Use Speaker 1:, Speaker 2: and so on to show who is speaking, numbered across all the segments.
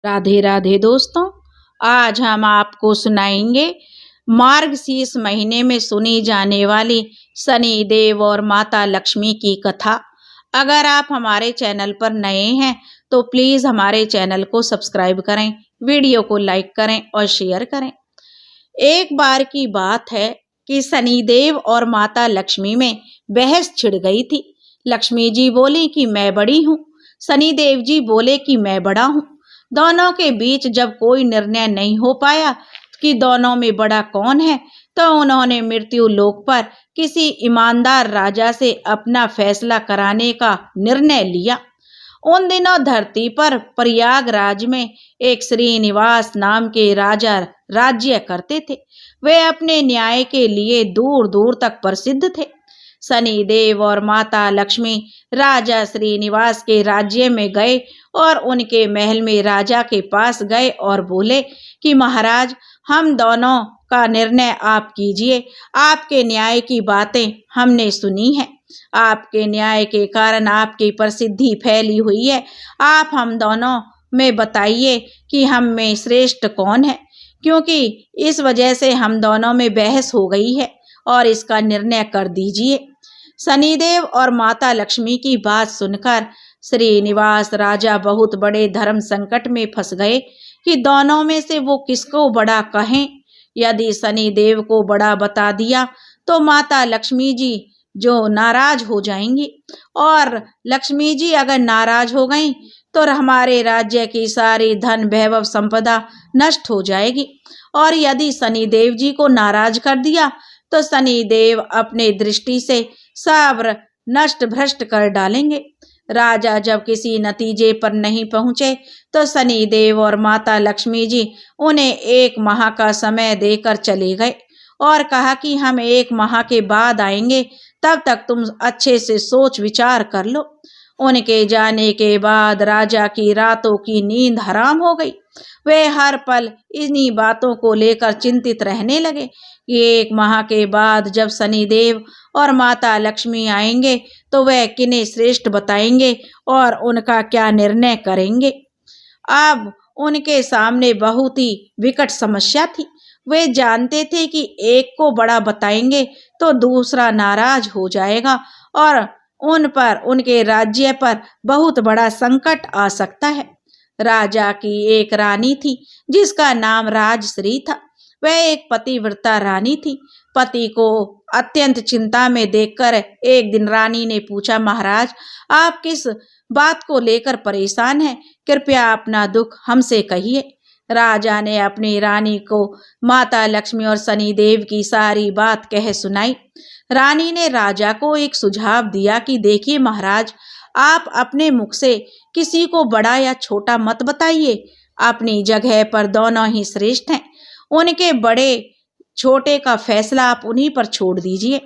Speaker 1: राधे राधे दोस्तों, आज हम आपको सुनाएंगे मार्गशीर्ष महीने में सुनी जाने वाली शनि देव और माता लक्ष्मी की कथा। अगर आप हमारे चैनल पर नए हैं तो प्लीज़ हमारे चैनल को सब्सक्राइब करें, वीडियो को लाइक करें और शेयर करें। एक बार की बात है कि शनि देव और माता लक्ष्मी में बहस छिड़ गई थी। लक्ष्मी जी बोली कि मैं बड़ी हूँ, शनि देव जी बोले कि मैं बड़ा हूँ। दोनों के बीच जब कोई निर्णय नहीं हो पाया कि दोनों में बड़ा कौन है, तो उन्होंने मृत्यु लोक पर किसी ईमानदार राजा से अपना फैसला कराने का निर्णय लिया। उन दिनों धरती पर प्रयागराज में एक श्रीनिवास नाम के राजा राज्य करते थे। वे अपने न्याय के लिए दूर दूर तक प्रसिद्ध थे। शनि देव और माता लक्ष्मी राजा श्रीनिवास के राज्य में गए और उनके महल में राजा के पास गए और बोले कि महाराज, हम दोनों का निर्णय आप कीजिए। आपके न्याय की बातें हमने सुनी हैं। आपके न्याय के कारण आपकी प्रसिद्धि फैली हुई है। आप हम दोनों में बताइए कि हम में श्रेष्ठ कौन है, क्योंकि इस वजह से हम दोनों में बहस हो गई है और इसका निर्णय कर दीजिए। शनिदेव और माता लक्ष्मी की बात सुनकर श्रीनिवास राजा बहुत बड़े धर्म संकट में फंस गए कि दोनों में से वो किसको बड़ा कहें। यदि शनिदेव को बड़ा बता दिया तो माता लक्ष्मी जी जो नाराज हो जाएंगी, और लक्ष्मी जी अगर नाराज हो गई तो हमारे राज्य की सारी धन वैभव संपदा नष्ट हो जाएगी। और यदि शनिदेव जी को नाराज कर दिया तो शनिदेव अपने दृष्टि से सब नष्ट भ्रष्ट कर डालेंगे। राजा जब किसी नतीजे पर नहीं पहुंचे तो शनिदेव और माता लक्ष्मी जी उन्हें 1 माह का समय देकर चले गए और कहा कि हम 1 माह के बाद आएंगे, तब तक तुम अच्छे से सोच विचार कर लो। उनके जाने के बाद राजा की रातों की नींद हराम हो गई। वे हर पल इन्हीं बातों को लेकर चिंतित रहने लगे कि 1 माह के बाद जब शनिदेव और माता लक्ष्मी आएंगे तो वह किन्हें श्रेष्ठ बताएंगे और उनका क्या निर्णय करेंगे। अब उनके सामने बहुत ही विकट समस्या थी। वे जानते थे कि एक को बड़ा बताएंगे तो दूसरा नाराज हो जाएगा और उन पर, उनके राज्य पर बहुत बड़ा संकट आ सकता है। राजा की एक रानी थी जिसका नाम राजश्री था। वह एक पतिव्रता रानी थी। पति को अत्यंत चिंता में देखकर एक दिन रानी ने पूछा, महाराज, आप किस बात को लेकर परेशान हैं? कृपया अपना दुख हमसे कहिए। राजा ने अपनी रानी को माता लक्ष्मी और शनिदेव की सारी बात कह सुनाई। रानी ने राजा को एक सुझाव दिया कि देखिए महाराज, आप अपने मुख से किसी को बड़ा या छोटा मत बताइए। अपनी जगह पर दोनों ही श्रेष्ठ हैं। उनके बड़े छोटे का फैसला आप उन्हीं पर छोड़ दीजिए।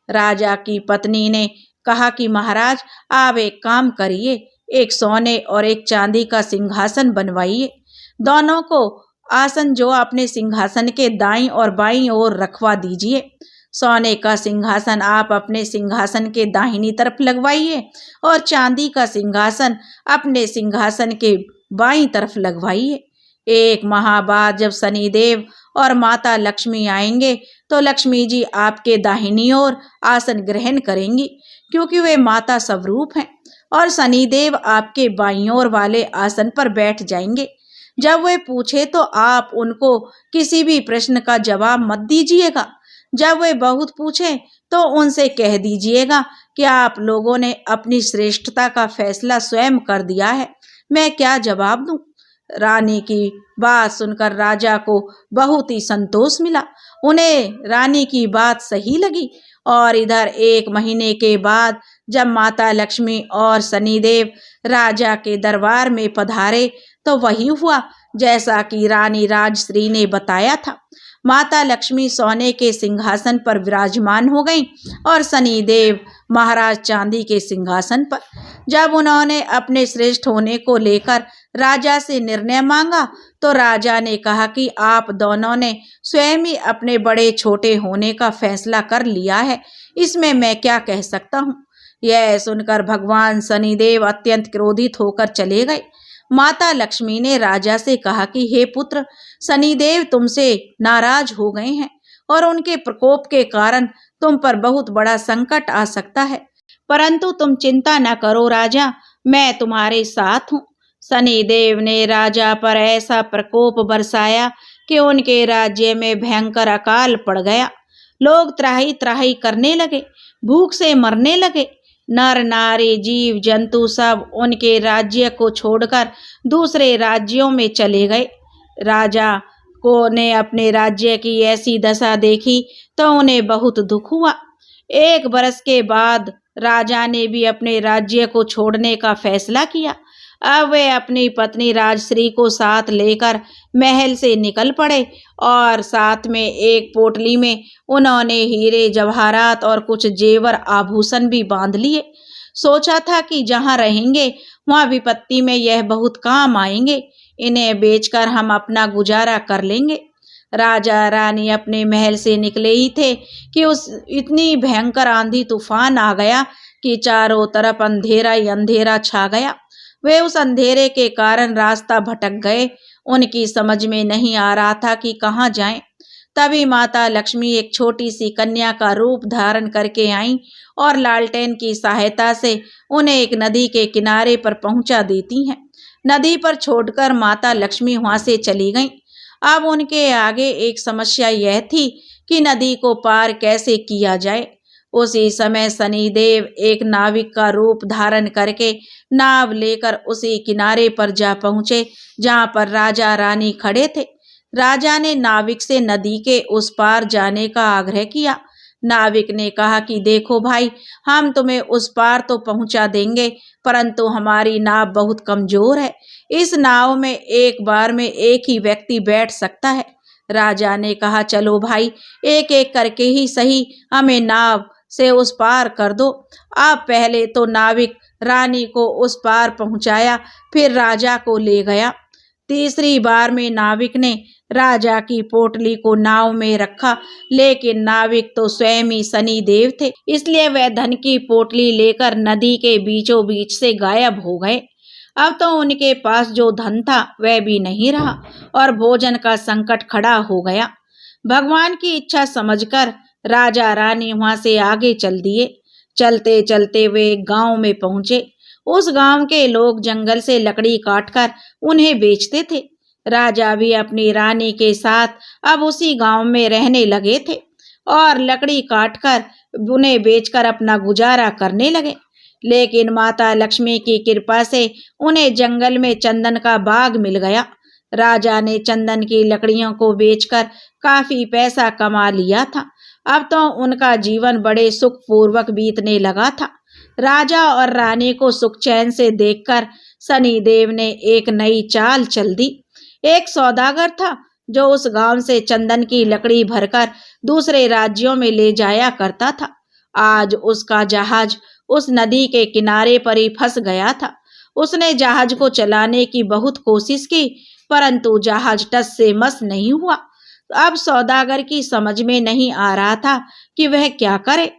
Speaker 1: राजा की पत्नी ने कहा कि महाराज, आप एक काम करिए, एक सोने और एक चांदी का सिंहासन बनवाइए। दोनों को आसन जो अपने सिंहासन के दाईं और बाईं ओर रखवा दीजिए। सोने का सिंहासन आप अपने सिंहासन के दाहिनी तरफ लगवाइए और चांदी का सिंहासन अपने सिंहासन के बाईं तरफ लगवाइए। 1 माह बाद जब शनिदेव और माता लक्ष्मी आएंगे तो लक्ष्मी जी आपके दाहिनी ओर आसन ग्रहण करेंगी, क्योंकि वे माता स्वरूप हैं, और शनिदेव आपके बाईं ओर वाले आसन पर बैठ जाएंगे। जब वे पूछे तो आप उनको किसी भी प्रश्न का जवाब मत दीजिएगा। जब वे बहुत पूछें तो उनसे कह दीजिएगा कि आप लोगों ने अपनी श्रेष्ठता का फैसला स्वयं कर दिया है, मैं क्या जवाब दूं। रानी की बात सुनकर राजा को बहुत ही संतोष मिला। उन्हें रानी की बात सही लगी। और इधर 1 महीने के बाद जब माता लक्ष्मी और शनिदेव राजा के दरबार में पधारे तो वही हुआ जैसा कि रानी राजश्री ने बताया था। माता लक्ष्मी सोने के सिंहासन पर विराजमान हो गईं और शनिदेव महाराज चांदी के सिंहासन पर। जब उन्होंने अपने श्रेष्ठ होने को लेकर राजा से निर्णय मांगा तो राजा ने कहा कि आप दोनों ने स्वयं ही अपने बड़े छोटे होने का फैसला कर लिया है, इसमें मैं क्या कह सकता हूँ। यह सुनकर भगवान शनिदेव अत्यंत क्रोधित होकर चले गए। माता लक्ष्मी ने राजा से कहा कि हे पुत्र, शनिदेव तुमसे नाराज हो गए हैं और उनके प्रकोप के कारण तुम पर बहुत बड़ा संकट आ सकता है। परंतु तुम चिंता न करो राजा, मैं तुम्हारे साथ हूँ। शनिदेव ने राजा पर ऐसा प्रकोप बरसाया कि उनके राज्य में भयंकर अकाल पड़ गया। लोग त्राही त्राही करने लगे, भूख से मरने लगे। नर नारी जीव जंतु सब उनके राज्य को छोड़कर दूसरे राज्यों में चले गए। राजा को ने अपने राज्य की ऐसी दशा देखी तो उन्हें बहुत दुख हुआ। 1 बरस के बाद राजा ने भी अपने राज्य को छोड़ने का फैसला किया। अब वे अपनी पत्नी राजश्री को साथ लेकर महल से निकल पड़े और साथ में एक पोटली में उन्होंने हीरे जवाहरात और कुछ जेवर आभूषण भी बांध लिए। सोचा था कि जहाँ रहेंगे वहाँ विपत्ति में यह बहुत काम आएंगे, इन्हें बेचकर हम अपना गुजारा कर लेंगे। राजा रानी अपने महल से निकले ही थे कि उस इतनी भयंकर आंधी तूफान आ गया कि चारों तरफ अंधेरा ही अंधेरा छा गया। वे उस अंधेरे के कारण रास्ता भटक गए। उनकी समझ में नहीं आ रहा था कि कहाँ जाएं। तभी माता लक्ष्मी एक छोटी सी कन्या का रूप धारण करके आईं और लालटेन की सहायता से उन्हें एक नदी के किनारे पर पहुंचा देती हैं। नदी पर छोड़कर माता लक्ष्मी वहां से चली गईं। अब उनके आगे एक समस्या यह थी कि नदी को पार कैसे किया जाए। उसी समय शनिदेव एक नाविक का रूप धारण करके नाव लेकर उसी किनारे पर जा पहुंचे जहां पर राजा रानी खड़े थे। राजा ने नाविक से नदी के उस पार जाने का आग्रह किया। नाविक ने कहा कि देखो भाई, हम तुम्हें उस पार तो पहुंचा देंगे, परंतु हमारी नाव बहुत कमजोर है। इस नाव में एक बार में एक ही व्यक्ति बैठ सकता है। राजा ने कहा चलो भाई, एक एक करके ही सही हमें नाव से उस पार कर दो। आप पहले तो नाविक रानी को उस पार पहुंचाया, फिर राजा को ले गया। तीसरी बार में नाविक ने राजा की पोटली को नाव में रखा, लेकिन नाविक तो स्वयं ही शनिदेव थे, इसलिए वह धन की पोटली लेकर नदी के बीचों बीच से गायब हो गए। अब तो उनके पास जो धन था वह भी नहीं रहा और भोजन का संकट खड़ा हो गया। भगवान की इच्छा समझकर राजा रानी वहां से आगे चल दिए। चलते चलते वे एक गांव में पहुंचे। उस गांव के लोग जंगल से लकड़ी काटकर उन्हें बेचते थे। राजा भी अपनी रानी के साथ अब उसी गांव में रहने लगे थे और लकड़ी काटकर उन्हें बेचकर अपना गुजारा करने लगे। लेकिन माता लक्ष्मी की कृपा से उन्हें जंगल में चंदन का बाग मिल गया। राजा ने चंदन की लकड़ियों को बेचकर काफी पैसा कमा लिया था। अब तो उनका जीवन बड़े सुखपूर्वक बीतने लगा था। राजा और रानी को सुख चैन से देखकर शनिदेव ने एक नई चाल चल दी। एक सौदागर था जो उस गांव से चंदन की लकड़ी भरकर दूसरे राज्यों में ले जाया करता था। आज उसका जहाज उस नदी के किनारे पर ही फंस गया था। उसने जहाज को चलाने की बहुत कोशिश की, परंतु जहाज टस से मस नहीं हुआ। अब सौदागर की समझ में नहीं आ रहा था कि वह क्या करे।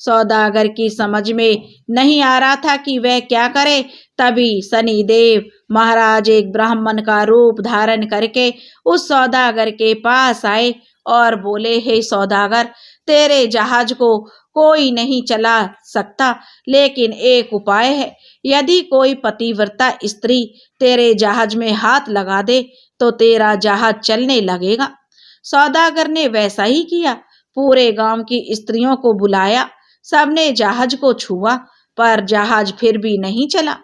Speaker 1: सौदागर की समझ में नहीं आ रहा था कि वह क्या करे। तभी शनिदेव महाराज एक ब्राह्मण का रूप धारण करके उस सौदागर के पास आए और बोले, हे सौदागर, तेरे जहाज को कोई नहीं चला सकता, लेकिन एक उपाय है। यदि कोई पतिव्रता स्त्री तेरे जहाज में हाथ लगा दे तो तेरा जहाज चलने लगेगा। सौदागर ने वैसा ही किया। पूरे गांव की स्त्रियों को बुलाया। सबने जहाज को छुआ, पर जहाज फिर भी नहीं चला।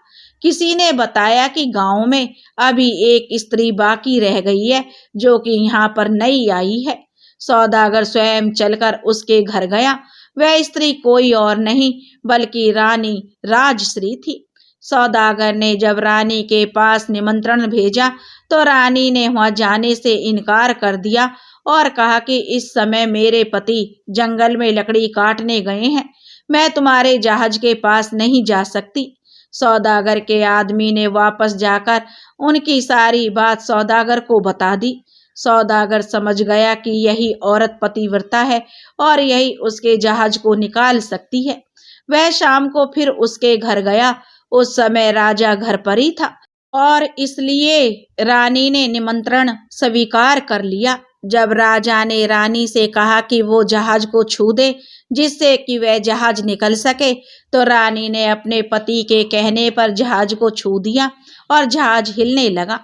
Speaker 1: किसी ने बताया कि गांव में अभी एक स्त्री बाकी रह गई है जो कि यहाँ पर नई आई है। सौदागर स्वयं चलकर उसके घर गया। वह स्त्री कोई और नहीं बल्कि रानी राजश्री थी। सौदागर ने जब रानी के पास निमंत्रण भेजा तो रानी ने वहां जाने से इनकार कर दिया और कहा कि इस समय मेरे पति जंगल में लकड़ी काटने गए हैं, मैं तुम्हारे जहाज के पास नहीं जा सकती। सौदागर के आदमी ने वापस जाकर उनकी सारी बात सौदागर को बता दी। सौदागर समझ गया कि यही औरत पतिव्रता है और यही उसके जहाज को निकाल सकती है। वह शाम को फिर उसके घर गया। उस समय राजा घर पर ही था। और इसलिए रानी ने निमंत्रण स्वीकार कर लिया। जब राजा ने रानी से कहा कि वो जहाज को छू दे जिससे कि वह जहाज निकल सके, तो रानी ने अपने पति के कहने पर जहाज को छू दिया और जहाज हिलने लगा।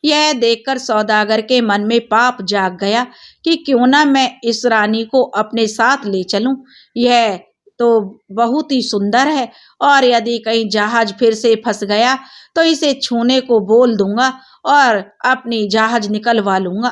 Speaker 1: यह देखकर सौदागर के मन में पाप जाग गया कि क्यों ना मैं इस रानी को अपने साथ ले चलूं। यह तो बहुत ही सुंदर है और यदि कहीं जहाज फिर से फंस गया तो इसे छूने को बोल दूंगा और अपनी जहाज निकलवा लूंगा।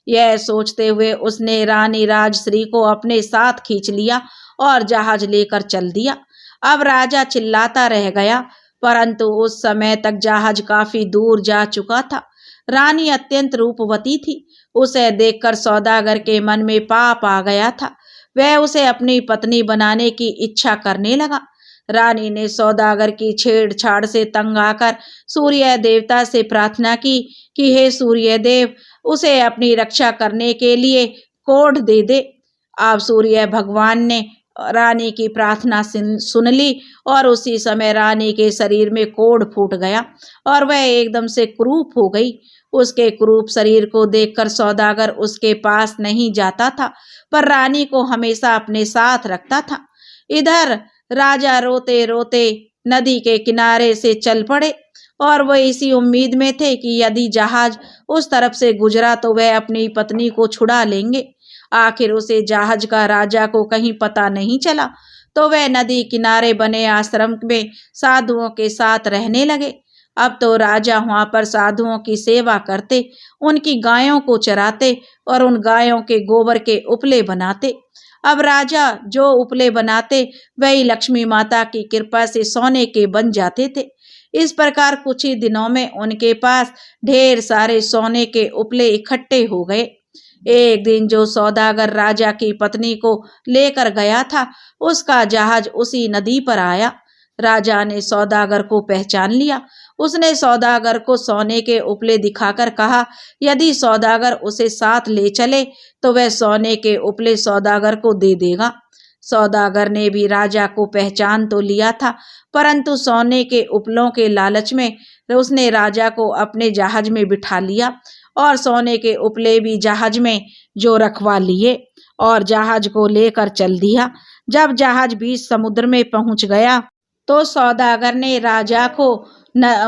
Speaker 1: यह सोचते हुए उसने रानी राजश्री को अपने साथ खींच लिया और जहाज लेकर चल दिया। अब राजा चिल्लाता रह गया, परंतु उस समय तक जहाज काफी दूर जा चुका था। रानी अत्यंत रूपवती थी। उसे देखकर सौदागर के मन में पाप आ गया था। वह उसे अपनी पत्नी बनाने की इच्छा करने लगा। रानी ने सौदागर की छेड़छाड़ से तंग आकर सूर्य देवता से प्रार्थना की कि हे सूर्य देव, उसे अपनी रक्षा करने के लिए कोढ़ दे दे। अब सूर्य भगवान ने रानी की प्रार्थना सुन ली और उसी समय रानी के शरीर में कोढ़ फूट गया और वह एकदम से कुरूप हो गई। उसके कुरूप शरीर को देखकर सौदागर उसके पास नहीं जाता था, पर रानी को हमेशा अपने साथ रखता था। इधर राजा रोते रोते नदी के किनारे से चल पड़े और वह इसी उम्मीद में थे कि यदि जहाज उस तरफ से गुजरा तो वह अपनी पत्नी को छुड़ा लेंगे। आखिर उसे जहाज का राजा को कहीं पता नहीं चला, तो वह नदी किनारे बने आश्रम में साधुओं के साथ रहने लगे। अब तो राजा वहां पर साधुओं की सेवा करते, उनकी गायों को चराते और उन गायों के गोबर के उपले बनाते। अब राजा जो उपले बनाते वही लक्ष्मी माता की कृपा से सोने के बन जाते थे। इस प्रकार कुछ ही दिनों में उनके पास ढेर सारे सोने के उपले इकट्ठे हो गए। एक दिन जो सौदागर राजा की पत्नी को लेकर गया था, उसका जहाज उसी नदी पर आया। राजा ने सौदागर को पहचान लिया। उसने सौदागर को सोने के उपले दिखाकर कहा, यदि सौदागर उसे साथ ले चले तो वह सोने के उपले सौदागर को दे देगा। सौदागर ने भी राजा को पहचान तो लिया था, परंतु सोने के उपलों के लालच में उसने राजा को अपने जहाज में बिठा लिया और सोने के उपले भी जहाज में जो रखवा लिए और जहाज को लेकर चल दिया। जब जहाज बीच समुद्र में पहुंच गया तो सौदागर ने राजा को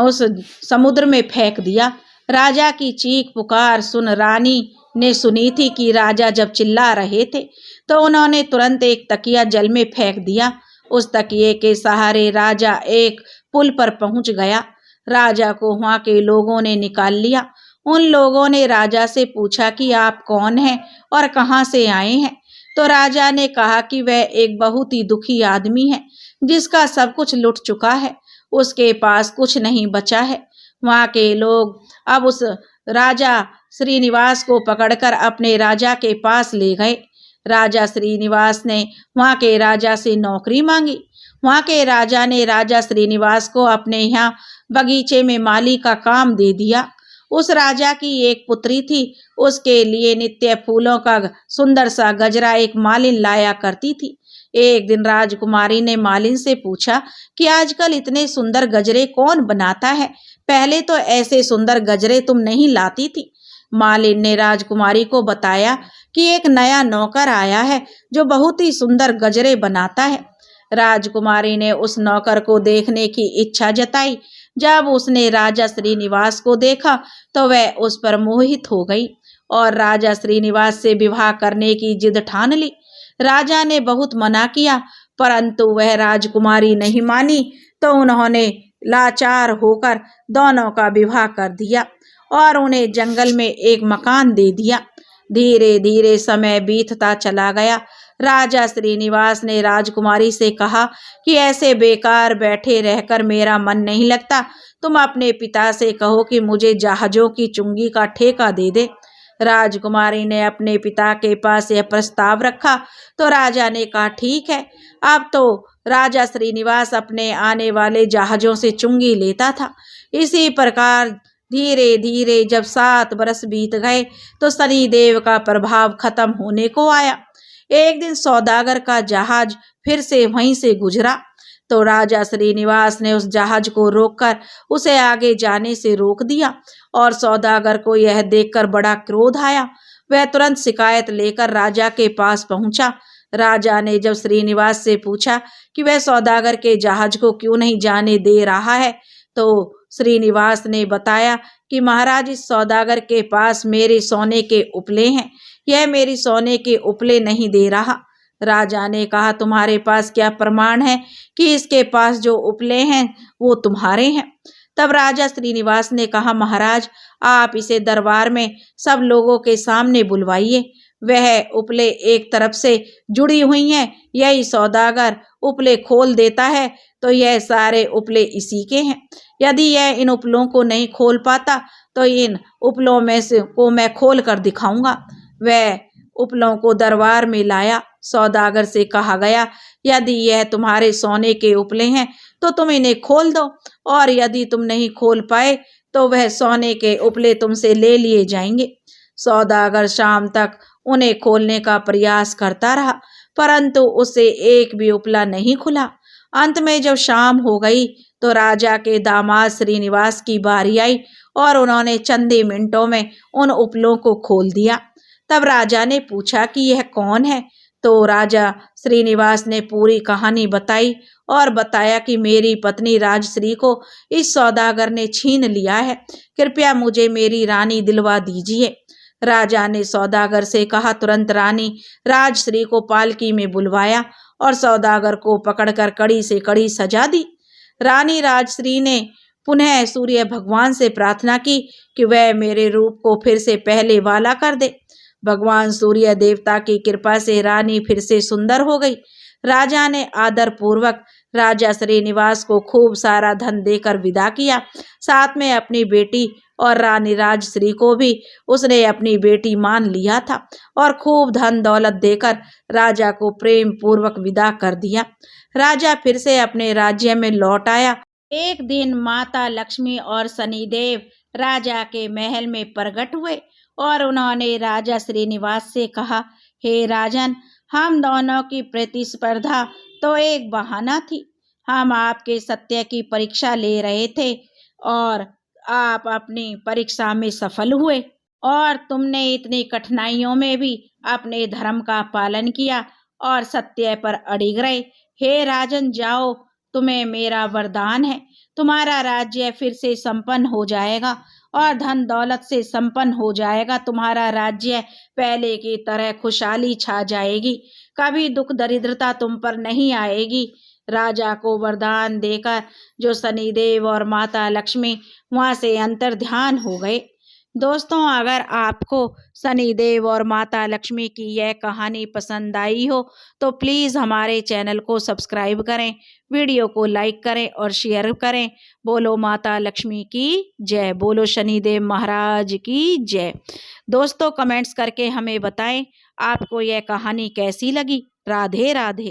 Speaker 1: उस समुद्र में फेंक दिया। राजा की चीख पुकार सुन रानी ने सुनी थी कि राजा जब चिल्ला रहे थे, तो उन्होंने तुरंत एक तकिया जल में फेंक दिया। उस तकिए के सहारे राजा एक पुल पर पहुंच गया। राजा को वहां के लोगों ने निकाल लिया। उन लोगों ने राजा से पूछा कि आप कौन हैं और कहां से आए हैं। तो राजा ने कहा कि वह एक बहुत ही दुखी आदमी है जिसका सब कुछ लुट चुका है, उसके पास कुछ नहीं बचा है। वहां के लोग अब उस राजा श्रीनिवास को पकड़कर अपने राजा के पास ले गए। राजा श्रीनिवास ने वहां के राजा से नौकरी मांगी। वहां के राजा ने राजा श्रीनिवास को अपने यहाँ बगीचे में माली का काम दे दिया। उस राजा की एक पुत्री थी, उसके लिए नित्य फूलों का सुंदर सा गजरा एक मालिन लाया करती थी। एक दिन राजकुमारी ने मालिन से पूछा कि आजकल इतने सुंदर गजरे कौन बनाता है, पहले तो ऐसे सुंदर गजरे तुम नहीं लाती थी। मालिन ने राजकुमारी को बताया कि एक नया नौकर आया है जो बहुत ही सुंदर गजरे बनाता है। राजकुमारी ने उस नौकर को देखने की इच्छा जताई। जब उसने राजा श्रीनिवास को देखा तो वह उस पर मोहित हो गई और राजा श्रीनिवास से विवाह करने की जिद ठान ली। राजा ने बहुत मना किया, परंतु वह राजकुमारी नहीं मानी, तो उन्होंने लाचार होकर दोनों का विवाह कर दिया और उन्हें जंगल में एक मकान दे दिया। धीरे धीरे समय बीतता चला गया। राजा श्रीनिवास ने राजकुमारी से कहा कि ऐसे बेकार बैठे रहकर मेरा मन नहीं लगता, तुम अपने पिता से कहो कि मुझे जहाजों की चुंगी का ठेका दे दे। राजकुमारी ने अपने पिता के पास यह प्रस्ताव रखा तो राजा ने कहा ठीक है। अब तो राजा श्रीनिवास अपने आने वाले जहाजों से चुंगी लेता था। इसी प्रकार धीरे धीरे जब 7 बरस बीत गए तो शनिदेव का प्रभाव खत्म होने को आया। एक दिन सौदागर का जहाज फिर से वहीं से गुजरा। तो राजा श्रीनिवास ने उस जहाज को रोककर उसे आगे जाने से रोक दिया और सौदागर को यह देखकर बड़ा क्रोध आया। वह तुरंत शिकायत लेकर राजा के पास पहुंचा। राजा ने जब श्रीनिवास से पूछा कि वह सौदागर के जहाज को क्यों नहीं जाने दे रहा है, तो श्रीनिवास ने बताया कि महाराज, इस सौदागर के पास मेरे सोने के उपले हैं, यह मेरी सोने के उपले नहीं दे रहा। राजा ने कहा, तुम्हारे पास क्या प्रमाण है कि इसके पास जो उपले हैं वो तुम्हारे हैं? तब राजा श्रीनिवास ने कहा, महाराज, आप इसे दरबार में सब लोगों के सामने बुलवाइए। वह उपले एक तरफ से जुड़ी हुई हैं, यही सौदागर उपले खोल देता है तो यह सारे उपले इसी के हैं। यदि यह इन उपलों को नहीं खोल पाता तो इन उपलों में से को मैं खोल कर दिखाऊंगा। वह उपलों को दरबार में लाया। सौदागर से कहा गया, यदि यह तुम्हारे सोने के उपले हैं तो तुम इन्हें खोल दो, और यदि तुम नहीं खोल पाए तो वह सोने के उपले तुमसे ले लिए जाएंगे। सौदागर शाम तक उन्हें खोलने का प्रयास करता रहा, परंतु उसे एक भी उपला नहीं खुला। अंत में जब शाम हो गई तो राजा के दामाद श्रीनिवास की बारी आई और उन्होंने चंद ही मिनटों में उन उपलों को खोल दिया। तब राजा ने पूछा कि यह कौन है? तो राजा श्रीनिवास ने पूरी कहानी बताई और बताया कि मेरी पत्नी राजश्री को इस सौदागर ने छीन लिया है, कृपया मुझे मेरी रानी दिलवा दीजिए। राजा ने सौदागर से कहा, तुरंत रानी राजश्री को पालकी में बुलवाया और सौदागर को पकड़कर कड़ी से कड़ी सजा दी। रानी राजश्री ने पुनः सूर्य भगवान से प्रार्थना की कि वह मेरे रूप को फिर से पहले वाला कर दे। भगवान सूर्य देवता की कृपा से रानी फिर से सुंदर हो गई। राजा ने आदर पूर्वक राजा श्रीनिवास को खूब सारा धन देकर विदा किया। साथ में अपनी बेटी और रानी राजश्री को भी उसने अपनी बेटी मान लिया था और खूब धन दौलत देकर राजा को प्रेम पूर्वक विदा कर दिया। राजा फिर से अपने राज्य में लौट आया। एक दिन माता लक्ष्मी और शनिदेव राजा के महल में प्रकट हुए और उन्होंने राजा श्रीनिवास से कहा, हे राजन, हम दोनों की प्रतिस्पर्धा तो एक बहाना थी। हम आपके सत्य की परीक्षा ले रहे थे और आप अपनी परीक्षा में सफल हुए और तुमने इतनी कठिनाइयों में भी अपने धर्म का पालन किया और सत्य पर अड़िग रहे। हे राजन, जाओ, तुम्हें मेरा वरदान है, तुम्हारा राज्य फिर से संपन्न हो जाएगा और धन दौलत से संपन्न हो जाएगा। तुम्हारा राज्य पहले की तरह खुशहाली छा जाएगी, कभी दुख दरिद्रता तुम पर नहीं आएगी। राजा को वरदान देकर जो शनिदेव और माता लक्ष्मी वहां से अंतर ध्यान हो गए। दोस्तों, अगर आपको शनिदेव और माता लक्ष्मी की यह कहानी पसंद आई हो तो प्लीज़ हमारे चैनल को सब्सक्राइब करें, वीडियो को लाइक करें और शेयर करें। बोलो माता लक्ष्मी की जय, बोलो शनिदेव महाराज की जय। दोस्तों, कमेंट्स करके हमें बताएं आपको यह कहानी कैसी लगी। राधे राधे।